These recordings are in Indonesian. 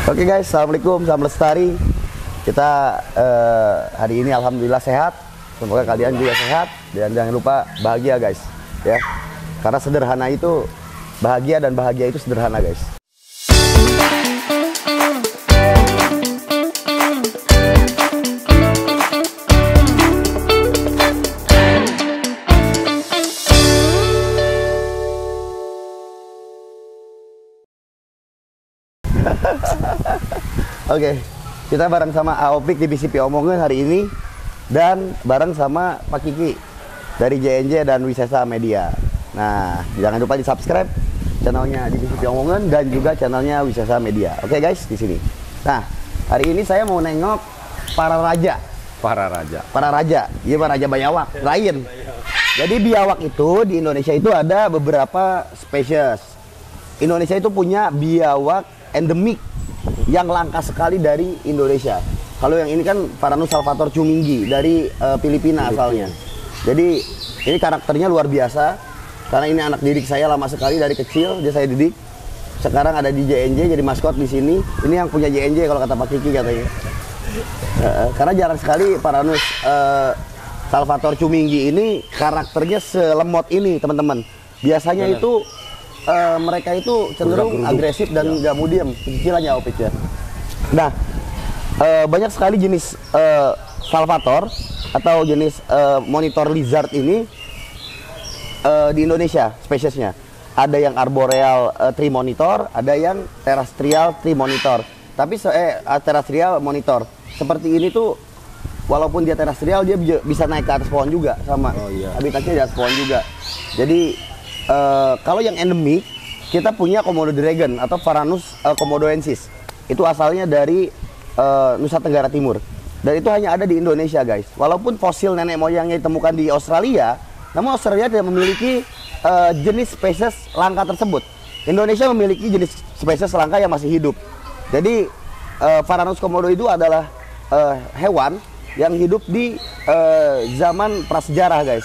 Oke guys, assalamualaikum, salam lestari. Kita hari ini alhamdulillah sehat. Semoga kalian juga sehat dan jangan lupa bahagia guys, ya. Karena sederhana itu bahagia dan bahagia itu sederhana guys. Oke, kita bareng sama Aopik di PCP Omongan hari ini dan bareng sama Pak Kiki dari JNJ dan Wisesa Media. Nah, jangan lupa di subscribe channelnya di PCP Omongan dan juga channelnya Wisesa Media. Oke guys, di sini. Nah, hari ini saya mau nengok para raja. Para raja, iya para raja biawak lain. Jadi biawak itu di Indonesia itu ada beberapa spesies. Indonesia itu punya biawak endemik yang langka sekali dari Indonesia. Kalau yang ini kan Varanus salvator cuminggi dari Filipina asalnya. Jadi ini karakternya luar biasa karena ini anak didik saya lama sekali dari kecil dia saya didik. Sekarang ada di JNJ jadi maskot di sini. Ini yang punya JNJ kalau kata Pak Kiki katanya. Karena jarang sekali Varanus salvator cuminggi ini karakternya selemot ini teman-teman. Biasanya itu mereka itu cenderung agresif dan nggak mau diem, cicilannya Opik ya. Nah, banyak sekali jenis salvator atau jenis monitor lizard ini di Indonesia spesiesnya. Ada yang arboreal tree monitor, ada yang terrestrial tree monitor. Tapi terrestrial monitor seperti ini tuh, walaupun dia terrestrial dia bisa naik ke atas pohon juga sama. Habitatnya di atas pohon juga. Jadi kalau yang endemik kita punya Komodo dragon atau Varanus komodoensis. Itu asalnya dari Nusa Tenggara Timur. Dan itu hanya ada di Indonesia guys. Walaupun fosil nenek moyangnya ditemukan di Australia, namun Australia tidak memiliki jenis spesies langka tersebut. Indonesia memiliki jenis spesies langka yang masih hidup. Jadi Varanus komodo itu adalah hewan yang hidup di zaman prasejarah guys.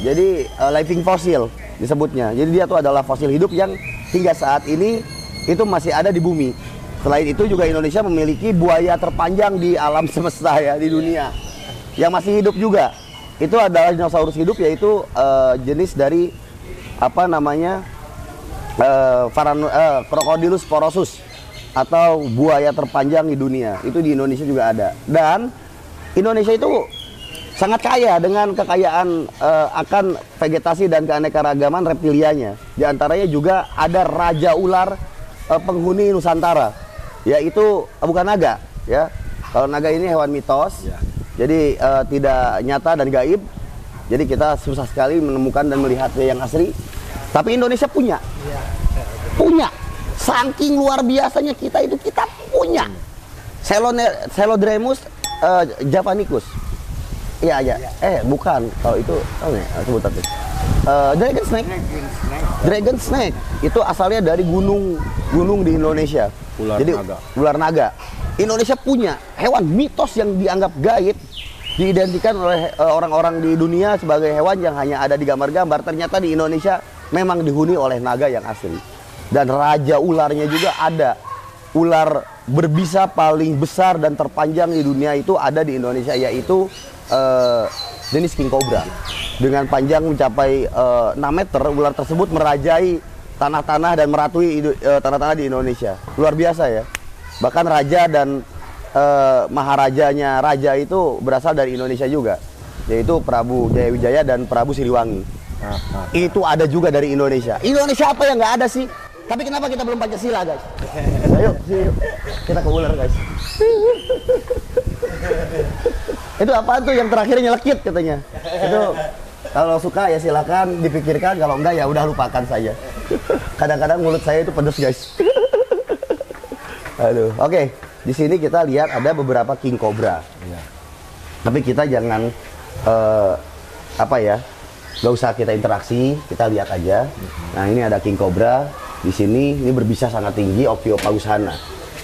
Jadi living fossil disebutnya. Jadi dia tuh adalah fosil hidup yang hingga saat ini itu masih ada di bumi. Selain itu juga Indonesia memiliki buaya terpanjang di alam semesta ya, di dunia yang masih hidup juga. Itu adalah dinosaurus hidup, yaitu jenis dari apa namanya Crocodylus porosus atau buaya terpanjang di dunia. Itu di Indonesia juga ada. Dan Indonesia itu sangat kaya dengan kekayaan akan vegetasi dan keanekaragaman reptilianya. Di antaranya juga ada raja ular penghuni Nusantara, yaitu bukan naga ya. Kalau naga ini hewan mitos, jadi tidak nyata dan gaib. Jadi kita susah sekali menemukan dan melihatnya yang asli. Tapi Indonesia punya, saking luar biasanya kita punya Celodremus javanicus. Iya. Bukan. Kalau itu sebutan tuh. Dragon snake. Itu asalnya dari gunung di Indonesia. Ular naga. Indonesia punya hewan mitos yang dianggap gaib, diidentikan oleh orang-orang di dunia sebagai hewan yang hanya ada di gambar-gambar. Ternyata di Indonesia memang dihuni oleh naga yang asli. Dan raja ularnya juga ada. Ular berbisa paling besar dan terpanjang di dunia itu ada di Indonesia, yaitu jenis king cobra dengan panjang mencapai 6 meter. Ular tersebut merajai tanah-tanah dan meratui tanah-tanah di Indonesia. Luar biasa ya. Bahkan raja dan maharajanya raja itu berasal dari Indonesia juga, yaitu Prabu Jayawijaya dan Prabu Siliwangi. Itu ada juga dari Indonesia. Indonesia apa yang nggak ada sih? Tapi kenapa kita belum Pancasila guys? Ayo kita ke ular guys. Itu apaan tuh yang terakhirnya nyelekit katanya? Itu kalau suka ya silakan dipikirkan, kalau enggak ya udah lupakan saja. Kadang-kadang mulut saya itu pedes guys. Aduh, oke. Di sini kita lihat ada beberapa king cobra. Tapi kita jangan nggak usah kita interaksi, kita lihat aja. Nah ini ada king cobra di sini. Ini berbisa sangat tinggi, Ophiophagus-hana.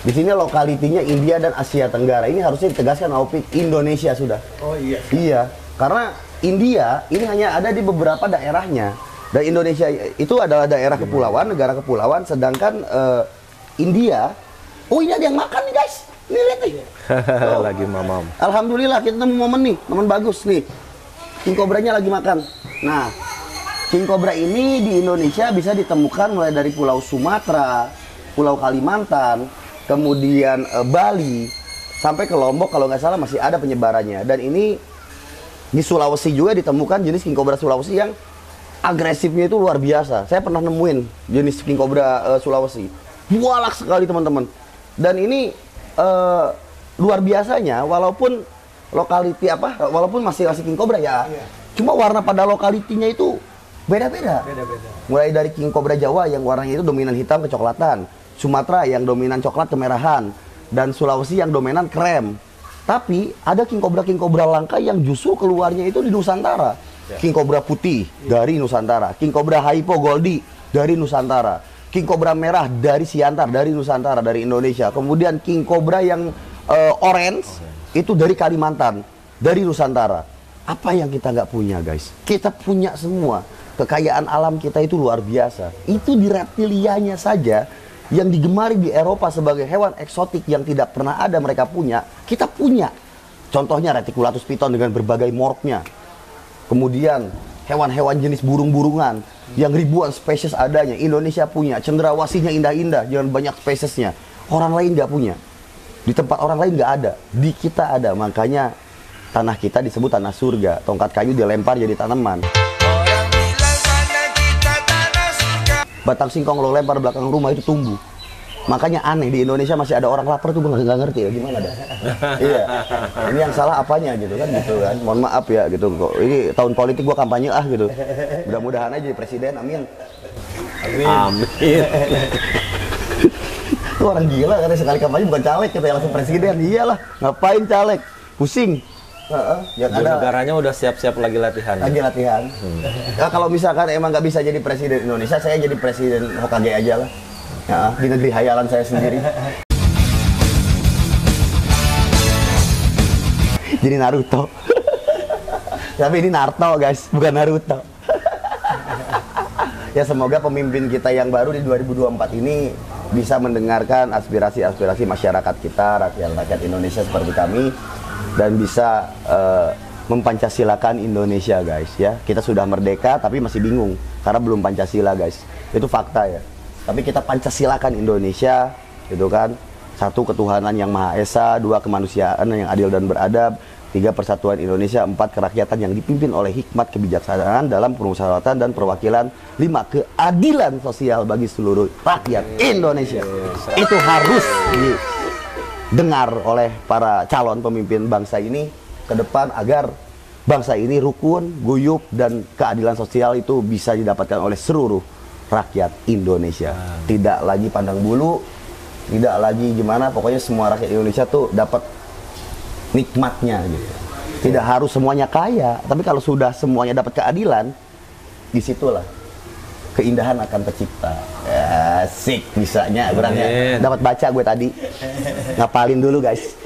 Di sini lokalitinya India dan Asia Tenggara. Ini harusnya ditegaskan Opik Indonesia sudah. Oh iya. Iya, karena India ini hanya ada di beberapa daerahnya. Dan Indonesia itu adalah daerah kepulauan, negara kepulauan. Sedangkan India Oh ini ada yang makan nih guys. Nih lihat nih. Oh. Lagi mamam. Alhamdulillah kita nemu momen nih, momen bagus nih. King Cobra-nya lagi makan. Nah, King Cobra ini di Indonesia bisa ditemukan mulai dari Pulau Sumatera, Pulau Kalimantan, kemudian Bali, sampai ke Lombok kalau nggak salah masih ada penyebarannya. Dan ini di Sulawesi juga ditemukan jenis King Cobra Sulawesi yang agresifnya itu luar biasa. Saya pernah nemuin jenis King Cobra Sulawesi. Bualak sekali teman-teman. Dan ini luar biasanya walaupun walaupun masih King Cobra ya. Cuma warna pada lokalitinya itu beda-beda. Mulai dari King Cobra Jawa yang warnanya itu dominan hitam kecoklatan, Sumatera yang dominan coklat kemerahan, dan Sulawesi yang dominan krem. Tapi ada King Cobra langka yang justru keluarnya itu di Nusantara. King Cobra putih dari Nusantara, King Cobra Hypo Goldie dari Nusantara, King Cobra merah dari Siantar dari Nusantara, dari Indonesia. Kemudian King Cobra yang orange itu dari Kalimantan, dari Nusantara. Apa yang kita nggak punya guys? Kita punya semua. Kekayaan alam kita itu luar biasa. Itu di reptilianya saja yang digemari di Eropa sebagai hewan eksotik yang tidak pernah ada mereka punya, kita punya. Contohnya Reticulatus piton dengan berbagai morphnya. Kemudian hewan-hewan jenis burung-burungan yang ribuan spesies adanya, Indonesia punya. Cendrawasihnya indah-indah dengan banyak spesiesnya. Orang lain nggak punya. Di tempat orang lain nggak ada, di kita ada. Makanya tanah kita disebut tanah surga. Tongkat kayu dilempar jadi tanaman. Batang singkong lo lempar belakang rumah itu tumbuh. Makanya aneh di Indonesia masih ada orang lapar tuh gue nggak ngerti ya gimana dah. Iya. Ini yang salah apanya gitu kan Mohon maaf ya gitu kok. Ini tahun politik gue kampanye gitu. Mudah-mudahan aja jadi presiden. Amin. Amin. Itu orang gila karena sekali kampanye bukan caleg kita langsung presiden. Iyalah, ngapain caleg? Pusing. Yang ada negaranya udah siap-siap lagi latihan. Nah, kalau misalkan emang nggak bisa jadi presiden Indonesia, saya jadi presiden Hokage aja lah. Ya, di negeri hayalan saya sendiri. Jadi Naruto. Tapi ini Naruto guys, bukan Naruto. Ya semoga pemimpin kita yang baru di 2024 ini bisa mendengarkan aspirasi-aspirasi masyarakat kita, rakyat Indonesia seperti kami. Dan bisa mempancasilakan Indonesia guys ya. Kita sudah merdeka tapi masih bingung karena belum Pancasila guys. Itu fakta ya. Tapi kita Pancasilakan Indonesia gitu kan. 1 ketuhanan yang Maha Esa, 2 kemanusiaan yang adil dan beradab, 3 persatuan Indonesia, 4 kerakyatan yang dipimpin oleh hikmat kebijaksanaan dalam permusyawaratan dan perwakilan, 5 keadilan sosial bagi seluruh rakyat Indonesia. Itu harus dengar oleh para calon pemimpin bangsa ini ke depan agar bangsa ini rukun, guyup, dan keadilan sosial itu bisa didapatkan oleh seluruh rakyat Indonesia. Tidak lagi pandang bulu, tidak lagi gimana, pokoknya semua rakyat Indonesia tuh dapat nikmatnya gitu. Tidak harus semuanya kaya, tapi kalau sudah semuanya dapat keadilan, disitulah keindahan akan tercipta. Asik bisanya, kurangnya dapat baca gue tadi. Ngapalin dulu guys.